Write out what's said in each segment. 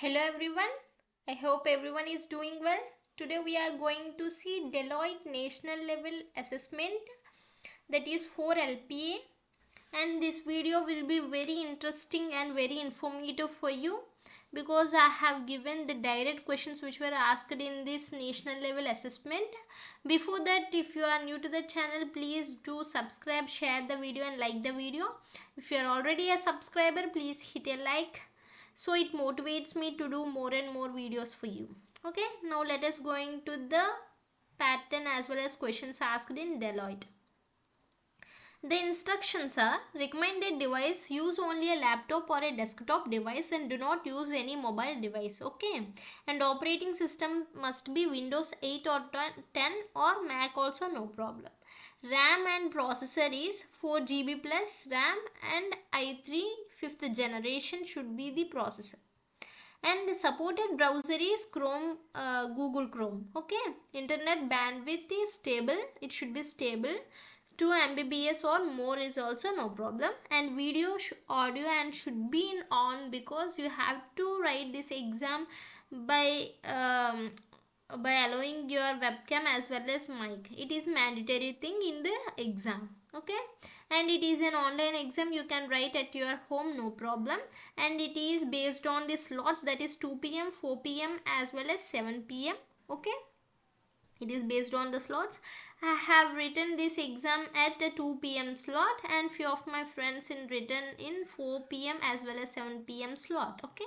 Hello everyone, I hope everyone is doing well. Today we are going to see Deloitte National Level Assessment, that is for LPA, and this video will be very interesting and very informative for you because I have given the direct questions which were asked in this national level assessment. Before that, if you are new to the channel, please do subscribe, share the video and like the video. If you are already a subscriber, please hit a like, so it motivates me to do more and more videos for you. Okay, now let us go into the pattern as well as questions asked in Deloitte. The instructions are: recommended device, use only a laptop or a desktop device and do not use any mobile device. Okay, and operating system must be Windows 8 or 10 or Mac also, no problem. RAM and processor is 4 GB plus RAM and i3 5th generation should be the processor. And the supported browser is Google Chrome. Okay, internet bandwidth is stable, it should be stable. 2 Mbps or more is also no problem. And video, audio and should be in on, because you have to write this exam by allowing your webcam as well as mic. It is mandatory thing in the exam. Okay, and it is an online exam, you can write at your home, no problem. And it is based on the slots, that is 2 p.m, 4 p.m as well as 7 p.m. Okay, it is based on the slots. I have written this exam at a 2 p.m slot, and few of my friends in written in 4 p.m as well as 7 p.m slot. Okay,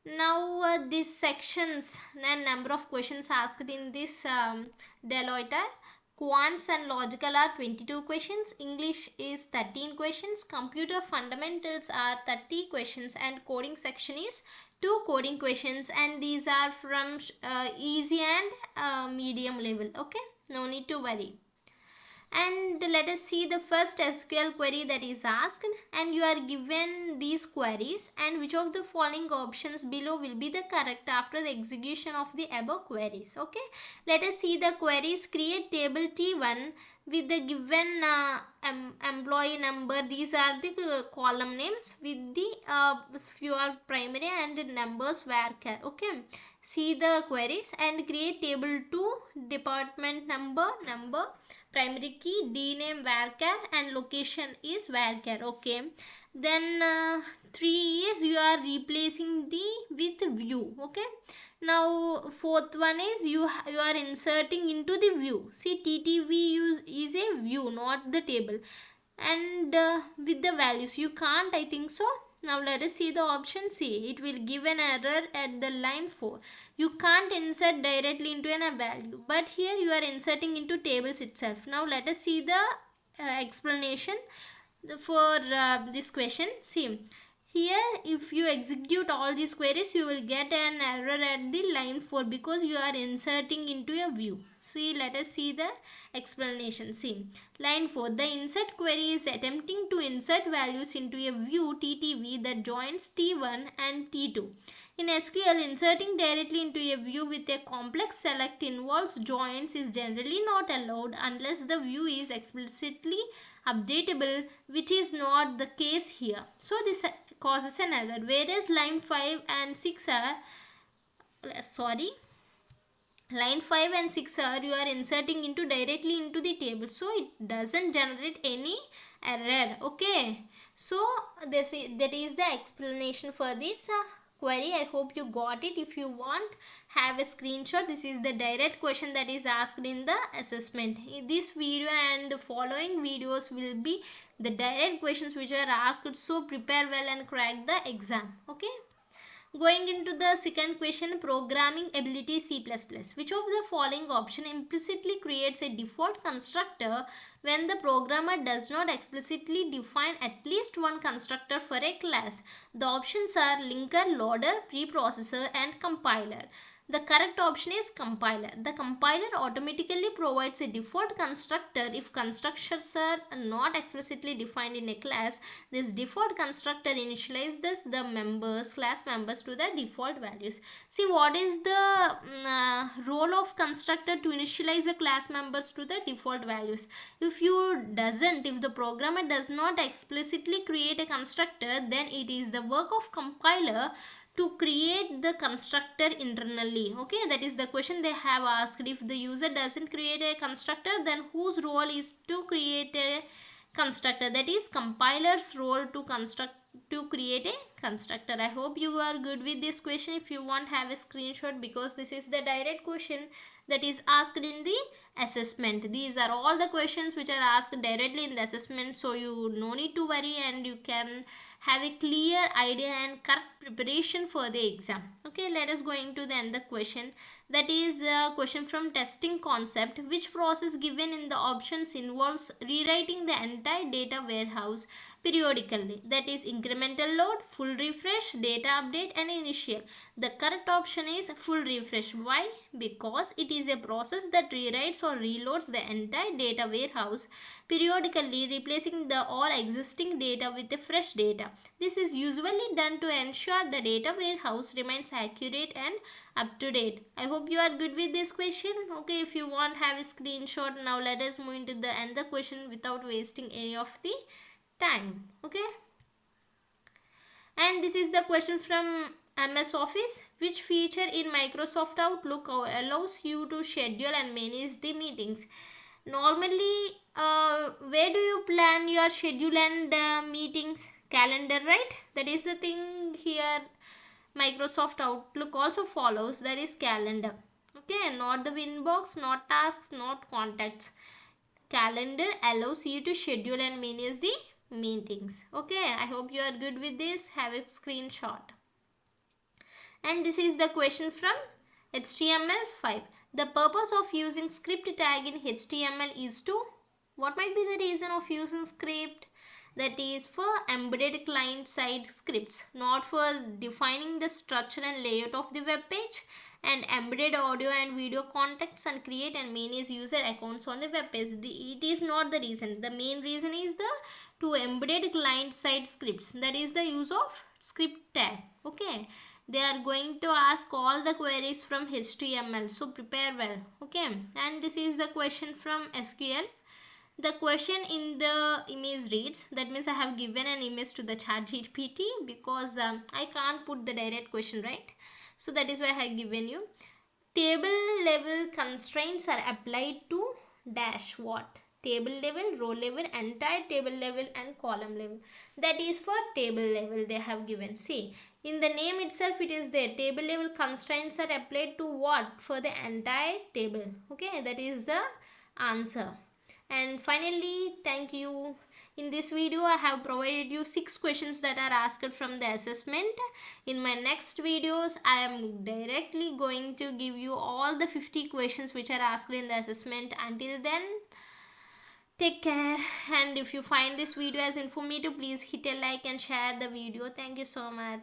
now these sections and number of questions asked in this Deloitte are: quants and logical are 22 questions, English is 13 questions, computer fundamentals are 30 questions, and coding section is 2 coding questions, and these are from easy and medium level. Okay, no need to worry. And let us see the first SQL query that is asked, and you are given these queries, and which of the following options below will be the correct after the execution of the above queries. Okay, let us see the queries. Create table T1 with the given employee number. These are the column names with the few are primary and numbers varchar. Okay, see the queries and create table 2 department number, primary key, D name varchar and location is varchar. Okay, then 3 is you are replacing the with view. Okay, now fourth one is you are inserting into the view. See, TTV is a view, not the table. And with the values you can't, I think so. Now let us see the option C. It will give an error at the line 4. You can't insert directly into a value, but here you are inserting into tables itself. Now let us see the explanation for this question. See, here if you execute all these queries, you will get an error at the line 4 because you are inserting into a view. See, let us see the explanation. See, line 4, the insert query is attempting to insert values into a view TTV that joins T1 and T2. In SQL, inserting directly into a view with a complex select involves joins is generally not allowed unless the view is explicitly updatable, which is not the case here. So this causes an error, whereas line 5 and 6 are line 5 and 6 are you are inserting into directly into the table, so it doesn't generate any error. Okay, so that is the explanation for this query. I hope you got it. If you want, have a screenshot. This is the direct question that is asked in the assessment. This video and the following videos will be the direct questions which are asked, so prepare well and crack the exam. Okay, going into the second question, programming ability C++. Which of the following option implicitly creates a default constructor when the programmer does not explicitly define at least one constructor for a class? The options are linker, loader, preprocessor and compiler. The correct option is compiler. The compiler automatically provides a default constructor if constructors are not explicitly defined in a class. This default constructor initializes the class members to the default values. See, what is the role of constructor to initialize the class members to the default values? If the programmer does not explicitly create a constructor, then it is the work of compiler to create the constructor internally. Okay, that is the question they have asked. If the user doesn't create a constructor, then whose role is to create a constructor? That is compiler's role to create a constructor. I hope you are good with this question. If you want, have a screenshot, because this is the direct question that is asked in the assessment. These are all the questions which are asked directly in the assessment, so you no need to worry, and you can have a clear idea and correct preparation for the exam. Okay, let us go into the another question. That is a question from testing concept. Which process given in the options involves rewriting the entire data warehouse periodically? That is incremental load, full refresh, data update, and initial. The correct option is full refresh. Why? Because it is a process that rewrites or reloads the entire data warehouse periodically, replacing the all existing data with the fresh data. This is usually done to ensure the data warehouse remains accurate and up to date. I hope you are good with this question. Okay, if you want, have a screenshot. Now let us move into the another question without wasting any of the time. Okay, and this is the question from MS Office. Which feature in Microsoft Outlook allows you to schedule and manage the meetings? Normally, where do you plan your schedule and meetings? Calendar, right? That is the thing here. Microsoft Outlook also follows, that is calendar. Okay, not the inbox, not tasks, not contacts. Calendar allows you to schedule and manage the meetings. Okay, I hope you are good with this. Have a screenshot. And this is the question from HTML5. The purpose of using script tag in HTML is to, what might be the reason of using script? That is for embedded client side scripts, not for defining the structure and layout of the web page, and embedded audio and video contacts, and create and manage user accounts on the web page. It is not the reason. The main reason is the to embedded client side scripts, that is the use of script tag. Okay, they are going to ask all the queries from HTML, so prepare well. Okay, and this is the question from SQL. The question in the image reads, that means I have given an image to the ChatGPT, because I can't put the direct question, right? So that is why I have given you. Table level constraints are applied to dash what? Table level, row level, entire table level, and column level. That is for table level they have given. See, in the name itself it is there. Table level constraints are applied to what? For the entire table. Okay, that is the answer. And finally, thank you. In this video I have provided you 6 questions that are asked from the assessment. In my next videos I am directly going to give you all the 50 questions which are asked in the assessment. Until then, take care, and if you find this video as informative, please hit a like and share the video. Thank you so much.